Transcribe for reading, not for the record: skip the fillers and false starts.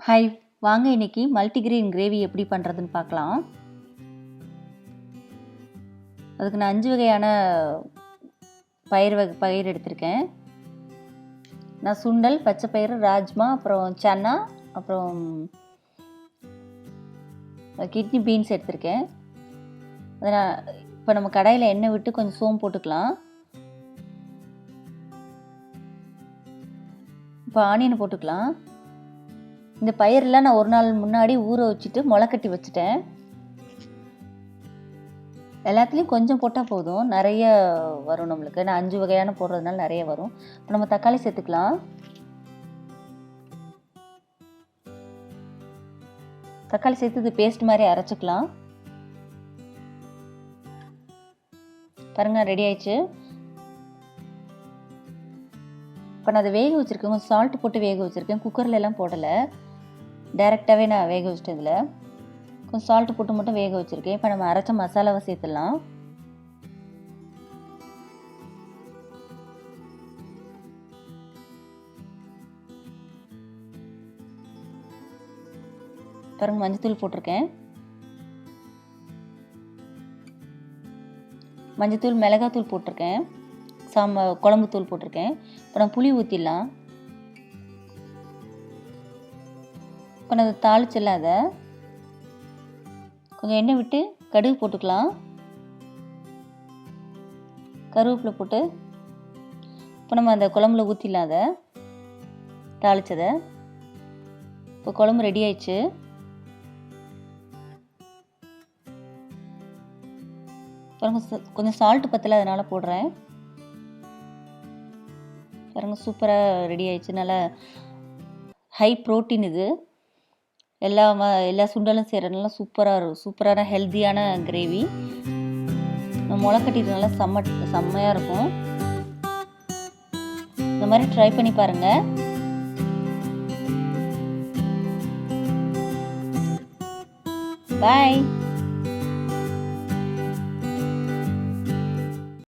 Hi, வாங்க இன்னைக்கு multigrain gravy எப்படி பண்ணுறதுன்னு பார்க்கலாம். அதுக்கு நான் 5 வகையான பயிர் எடுத்திருக்கேன். நான் சுண்டல், பச்சை பயிறு, ராஜ்மா, அப்புறம் சன்னா, அப்புறம் கிட்னி பீன்ஸ் எடுத்திருக்கேன். அதை நான் இப்போ நம்ம கடாயில் எண்ணெய் விட்டு கொஞ்சம் சோம்பு போட்டுக்கலாம். இப்போ ஆனியனை போட்டுக்கலாம். இந்த பயிரெலாம் நான் ஒரு நாள் முன்னாடி ஊற வச்சுட்டு முளைக்கட்டி வச்சுட்டேன். எல்லாத்துலேயும் கொஞ்சம் போட்டால் போதும், நிறைய வரும் நம்மளுக்கு. நான் 5 வகையான போடுறதுனால நிறைய வரும். இப்போ நம்ம தக்காளி சேர்த்துக்கலாம். தக்காளி சேர்த்து இது பேஸ்ட் மாதிரி அரைச்சிக்கலாம். பாருங்க, ரெடி ஆயிடுச்சு. இப்போ நான் அதை வேக வச்சுருக்கேன். கொஞ்சம் சால்ட் போட்டு வேக வச்சுருக்கேன். குக்கரில் எல்லாம் போடலை, டைரெக்டாகவே நான் வேக வச்சிட்டேன். இதில் கொஞ்சம் சால்ட்டு போட்டு மட்டும் வேக வச்சுருக்கேன். இப்போ நம்ம அரைச்ச மசாலாவை சேர்த்துடலாம். பாருங்க, மஞ்சத்தூள் போட்டிருக்கேன். மஞ்சத்தூள், மிளகாத்தூள் போட்டிருக்கேன். குழம்பு தூள் போட்டிருக்கேன். இப்போ நம்ம புளி ஊற்றிடலாம். இப்போ நான் அதை தாளிச்சிடலாம். அதை கொஞ்சம் எண்ணெய் விட்டு கடுகு போட்டுக்கலாம். கருவேப்பிலை போட்டு இப்போ நம்ம அந்த குழம்புல ஊற்றிடலாம். அதை தாளிச்சதை. இப்போ குழம்பு ரெடி ஆயிடுச்சு. கொஞ்சம் சால்ட்டு பத்தல, அதனால் போடுறேன். பாருங்க, சூப்பராக ரெடி ஆயிடுச்சு. நல்லா ஹை ப்ரோட்டீன் இது. எல்லா சுண்டலும் செய்கிறதுனால சூப்பரான ஹெல்த்தியான கிரேவி. முளைக்கட்டினால செம்மையாக இருக்கும். இந்த மாதிரி ட்ரை பண்ணி பாருங்கள். பாய்.